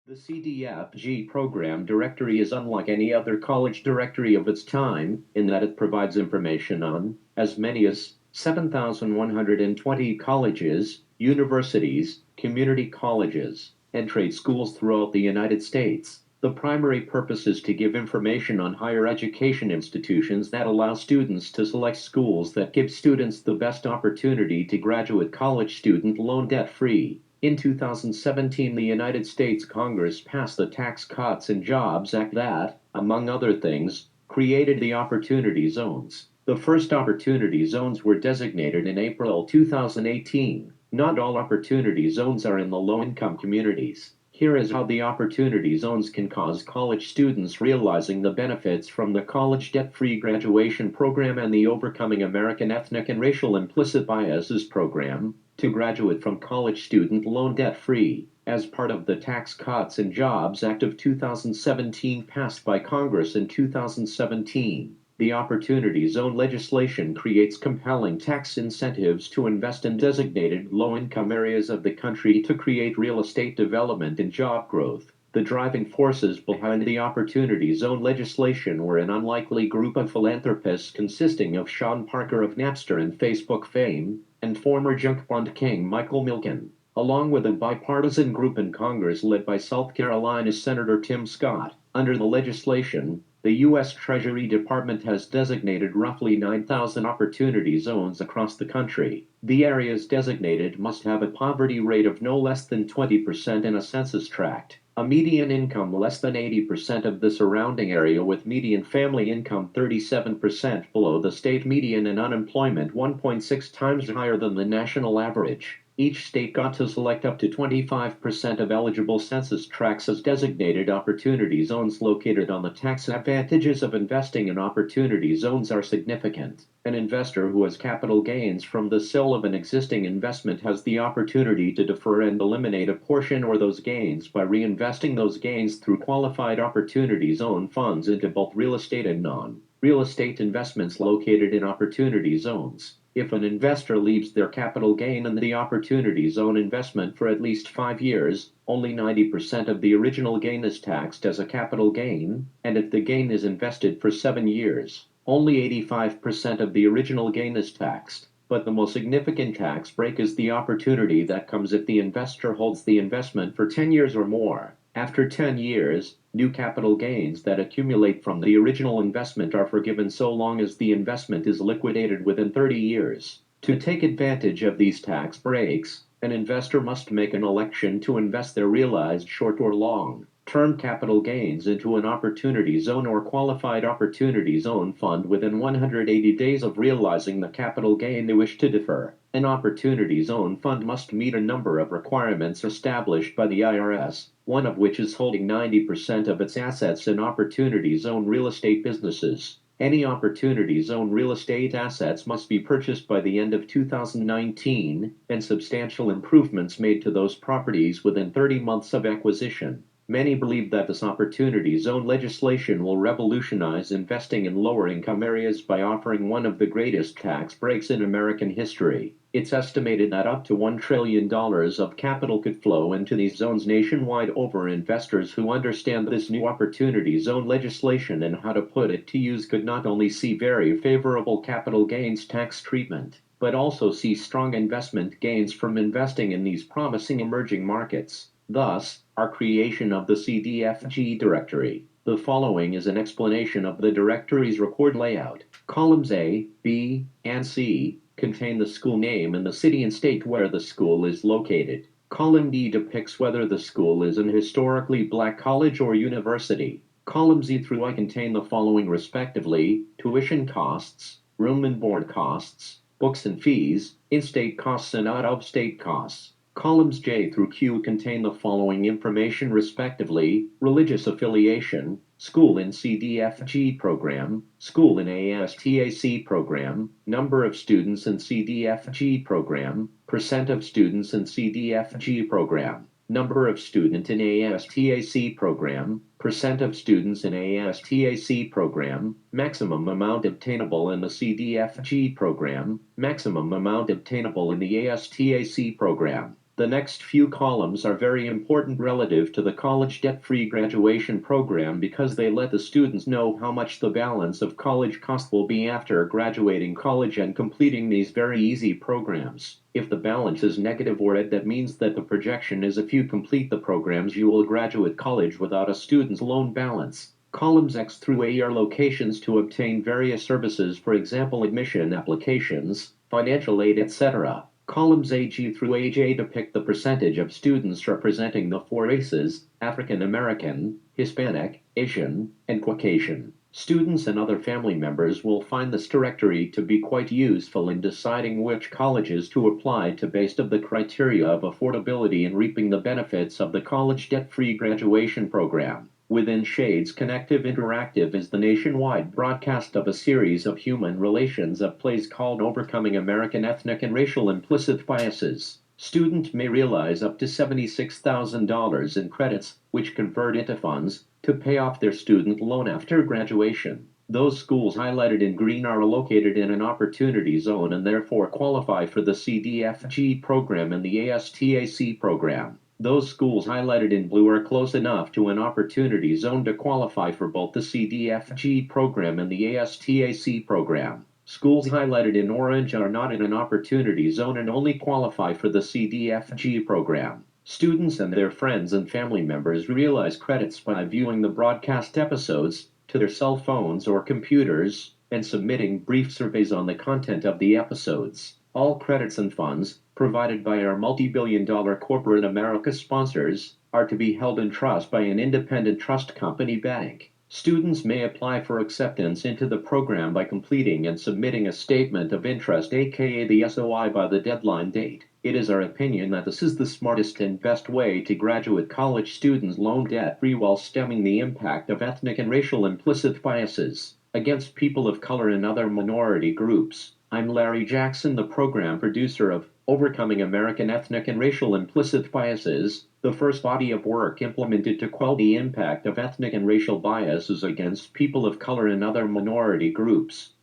The Cdfg program directory is unlike any other college directory of its time in that it provides information on as many as 7,120 colleges, universities, community colleges, and trade schools throughout the United States. The primary purpose is to give information on higher education institutions that allow students to select schools that give students the best opportunity to graduate college student loan debt-free. In 2017, the United States Congress passed the Tax Cuts and Jobs Act that, among other things, created the Opportunity Zones. The first Opportunity Zones were designated in April 2018. Not all Opportunity Zones are in the low-income communities. Here is how the Opportunity Zones can cause college students realizing the benefits from the College Debt-Free Graduation Program and the Overcoming American Ethnic and Racial Implicit Biases Program to graduate from college student loan debt-free, as part of the Tax Cuts and Jobs Act of 2017 passed by Congress in 2017. The Opportunity Zone legislation creates compelling tax incentives to invest in designated low-income areas of the country to create real estate development and job growth. The driving forces behind the Opportunity Zone legislation were an unlikely group of philanthropists consisting of Sean Parker of Napster and Facebook fame, and former junk bond king Michael Milken, along with a bipartisan group in Congress led by South Carolina Senator Tim Scott. Under the legislation, the U.S. Treasury Department has designated roughly 9,000 opportunity zones across the country. The areas designated must have a poverty rate of no less than 20% in a census tract, a median income less than 80% of the surrounding area with median family income 37% below the state median and unemployment 1.6 times higher than the national average. Each state got to select up to 25% of eligible census tracts as designated opportunity zones located on the tax advantages of investing in opportunity zones are significant. An investor who has capital gains from the sale of an existing investment has the opportunity to defer and eliminate a portion or those gains by reinvesting those gains through qualified opportunity zone funds into both real estate and non-real estate investments located in opportunity zones. If an investor leaves their capital gain in the opportunity zone investment for at least 5 years, only 90% of the original gain is taxed as a capital gain, and if the gain is invested for 7 years, only 85% of the original gain is taxed. But the most significant tax break is the opportunity that comes if the investor holds the investment for 10 years or more. After 10 years, new capital gains that accumulate from the original investment are forgiven so long as the investment is liquidated within 30 years. To take advantage of these tax breaks, an investor must make an election to invest their realized short or long-term capital gains into an opportunity zone or qualified opportunity zone fund within 180 days of realizing the capital gain they wish to defer. An opportunity zone fund must meet a number of requirements established by the IRS, one of which is holding 90% of its assets in opportunity zone real estate businesses. Any opportunity zone real estate assets must be purchased by the end of 2019, and substantial improvements made to those properties within 30 months of acquisition. Many believe that this opportunity zone legislation will revolutionize investing in lower-income areas by offering one of the greatest tax breaks in American history. It's estimated that up to $1 trillion of capital could flow into these zones nationwide over investors who understand this new opportunity zone legislation and how to put it to use could not only see very favorable capital gains tax treatment, but also see strong investment gains from investing in these promising emerging markets. Thus, our creation of the Cdfg directory. The following is an explanation of the directory's record layout. Columns A, B, and C contain the school name and the city and state where the school is located. Column D depicts whether the school is an historically black college or university. Columns E through I contain the following respectively: tuition costs, room and board costs, books and fees, in-state costs and out-of-state costs. Columns J through Q contain the following information respectively: religious affiliation, school in Cdfg program, school in ASTAC program, number of students in Cdfg program, percent of students in Cdfg program, number of student in ASTAC program, percent of students in ASTAC program, maximum amount obtainable in the Cdfg program, maximum amount obtainable in the ASTAC program. The next few columns are very important relative to the college debt-free graduation program because they let the students know how much the balance of college cost will be after graduating college and completing these very easy programs. If the balance is negative or red, that means that the projection is if you complete the programs you will graduate college without a student's loan balance. Columns X through A are locations to obtain various services, for example admission applications, financial aid, etc. Columns AG through AJ depict the percentage of students representing the four races: African American, Hispanic, Asian, and Caucasian. Students and other family members will find this directory to be quite useful in deciding which colleges to apply to based on the criteria of affordability and reaping the benefits of the college debt-free graduation program. Within Shades Connective Interactive is the nationwide broadcast of a series of human relations of plays called Overcoming American Ethnic and Racial Implicit Biases. Student may realize up to $76,000 in credits, which convert into funds, to pay off their student loan after graduation. Those schools highlighted in green are located in an opportunity zone and therefore qualify for the Cdfg program and the ASTAC program. Those schools highlighted in blue are close enough to an opportunity zone to qualify for both the Cdfg program and the ASTAC program. Schools highlighted in orange are not in an opportunity zone and only qualify for the Cdfg program. Students and their friends and family members realize credits by viewing the broadcast episodes to their cell phones or computers and submitting brief surveys on the content of the episodes. All credits and funds, provided by our multi-billion-dollar corporate America sponsors, are to be held in trust by an independent trust company bank. Students may apply for acceptance into the program by completing and submitting a statement of interest, aka the SOI, by the deadline date. It is our opinion that this is the smartest and best way to graduate college students loan debt-free while stemming the impact of ethnic and racial implicit biases against people of color and other minority groups. I'm Larry Jackson, the program producer of Overcoming American Ethnic and Racial Implicit Biases, the first body of work implemented to quell the impact of ethnic and racial biases against people of color and other minority groups.